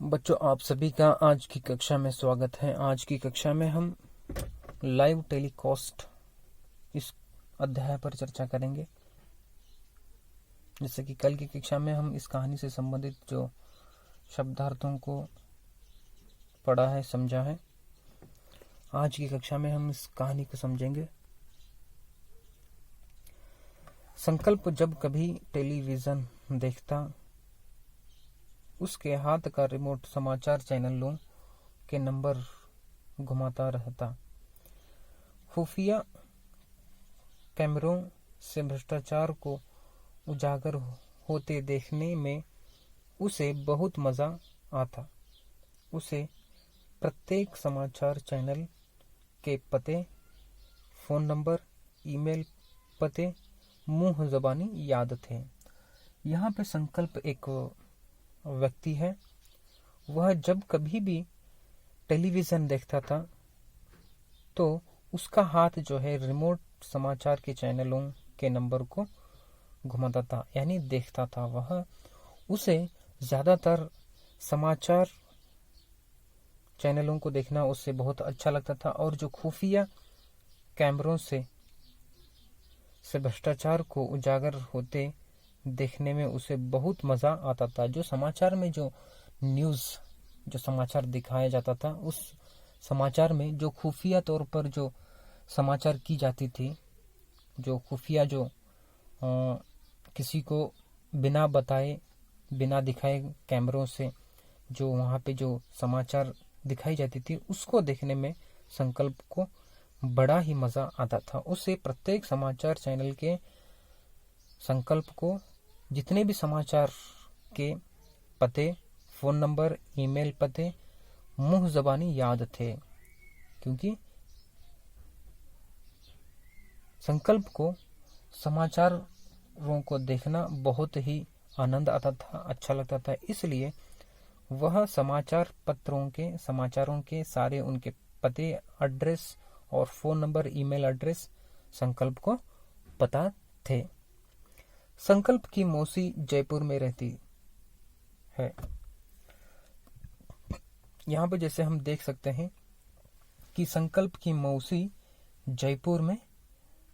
बच्चों, आप सभी का आज की कक्षा में स्वागत है। आज की कक्षा में हम लाइव टेलीकास्ट इस अध्याय पर चर्चा करेंगे। जैसे कि कल की कक्षा में हम इस कहानी से संबंधित जो शब्दार्थों को पढ़ा है, समझा है, आज की कक्षा में हम इस कहानी को समझेंगे। संकल्प जब कभी टेलीविजन देखता, उसके हाथ का रिमोट समाचार चैनलों के नंबर घुमाता रहता। खुफिया कैमरों से भ्रष्टाचार को उजागर होते देखने में उसे बहुत मजा आता। उसे प्रत्येक समाचार चैनल के पते, फोन नंबर, ईमेल पते मुंह ज़बानी याद थे। यहाँ पे संकल्प एक व्यक्ति है। वह जब कभी भी टेलीविजन देखता था तो उसका हाथ जो है रिमोट समाचार के चैनलों के नंबर को घुमाता था, यानी देखता था। वह उसे ज्यादातर समाचार चैनलों को देखना उससे बहुत अच्छा लगता था, और जो खुफिया कैमरों से भ्रष्टाचार को उजागर होते देखने में उसे बहुत मजा आता था। जो समाचार में जो न्यूज, जो समाचार दिखाया जाता था, उस समाचार में जो खुफिया तौर पर जो समाचार की जाती थी, जो खुफिया जो किसी को बिना बताए, बिना दिखाए कैमरों से जो वहाँ पे जो समाचार दिखाई जाती थी, उसको देखने में संकल्प को बड़ा ही मजा आता था। उसे प्रत्येक समाचार चैनल के संकल्प को जितने भी समाचार के पते, फोन नंबर, ईमेल पते मुंह ज़बानी याद थे, क्योंकि संकल्प को समाचारों को देखना बहुत ही आनंद आता था, अच्छा लगता था। इसलिए वह समाचार पत्रों के समाचारों के सारे उनके पते, एड्रेस और फोन नंबर, ईमेल एड्रेस संकल्प को पता थे। संकल्प की मौसी जयपुर में रहती है। यहाँ पे जैसे हम देख सकते हैं कि संकल्प की मौसी जयपुर में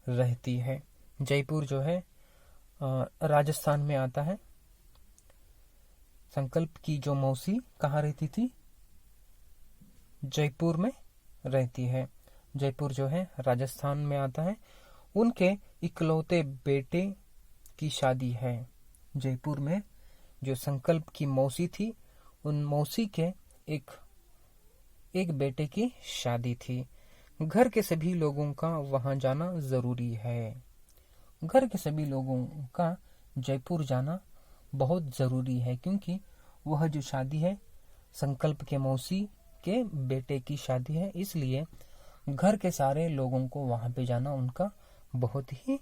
रहती है। जयपुर जो है राजस्थान में आता है। संकल्प की जो मौसी कहाँ रहती थी? जयपुर में रहती है। जयपुर जो है राजस्थान में आता है। उनके इकलौते बेटे की शादी है। जयपुर में जो संकल्प की मौसी थी, उन मौसी के एक बेटे की शादी थी। घर के सभी लोगों का वहां जाना जरूरी है। घर के सभी लोगों का जयपुर जाना बहुत जरूरी है, क्योंकि वह जो शादी है संकल्प के मौसी के बेटे की शादी है। इसलिए घर के सारे लोगों को वहां पे जाना उनका बहुत ही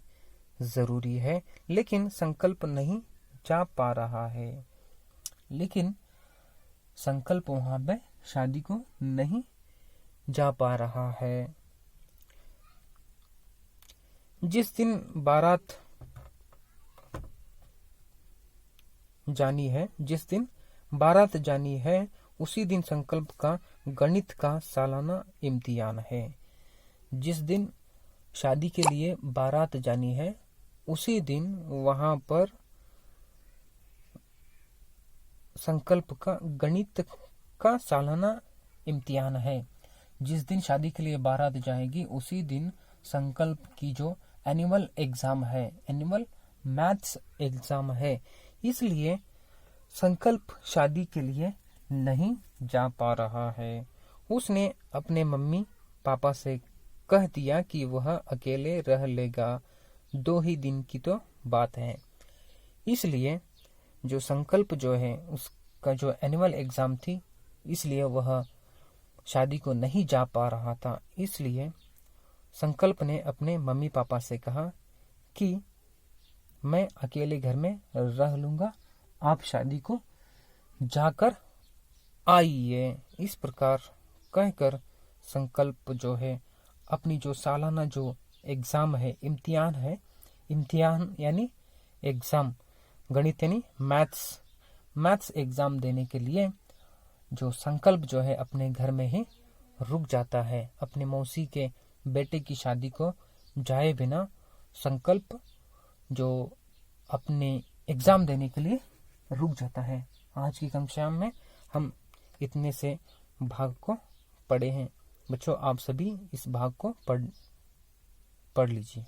जरूरी है। लेकिन संकल्प नहीं जा पा रहा है। लेकिन संकल्प वहां पे शादी को नहीं जा पा रहा है। जिस दिन बारात जानी है, उसी दिन संकल्प का गणित का सालाना इम्तिहान है। जिस दिन शादी के लिए बारात जानी है, उसी दिन वहां पर संकल्प का गणित का सालाना इम्तिहान है। जिस दिन शादी के लिए बारात जाएगी, उसी दिन संकल्प की जो एनुअल एग्जाम है, एनुअल मैथ्स एग्जाम है। इसलिए संकल्प शादी के लिए नहीं जा पा रहा है। उसने अपने मम्मी पापा से कह दिया कि वह अकेले रह लेगा, 2 ही दिन की तो बात है। इसलिए जो संकल्प जो है उसका जो एनुअल एग्जाम थी, इसलिए वह शादी को नहीं जा पा रहा था। इसलिए संकल्प ने अपने मम्मी पापा से कहा कि मैं अकेले घर में रह लूंगा, आप शादी को जाकर आइए। इस प्रकार कहकर संकल्प जो है अपनी जो सालाना जो एग्जाम है, इम्तिहान यानी एग्जाम, गणित यानी मैथ्स एग्जाम देने के लिए जो संकल्प जो है अपने घर में ही रुक जाता है। अपने मौसी के बेटे की शादी को जाए बिना संकल्प जो अपने एग्जाम देने के लिए रुक जाता है। आज की कक्षा में हम इतने से भाग को पढ़े हैं। बच्चों, आप सभी इस भाग को पढ़ लीजिए।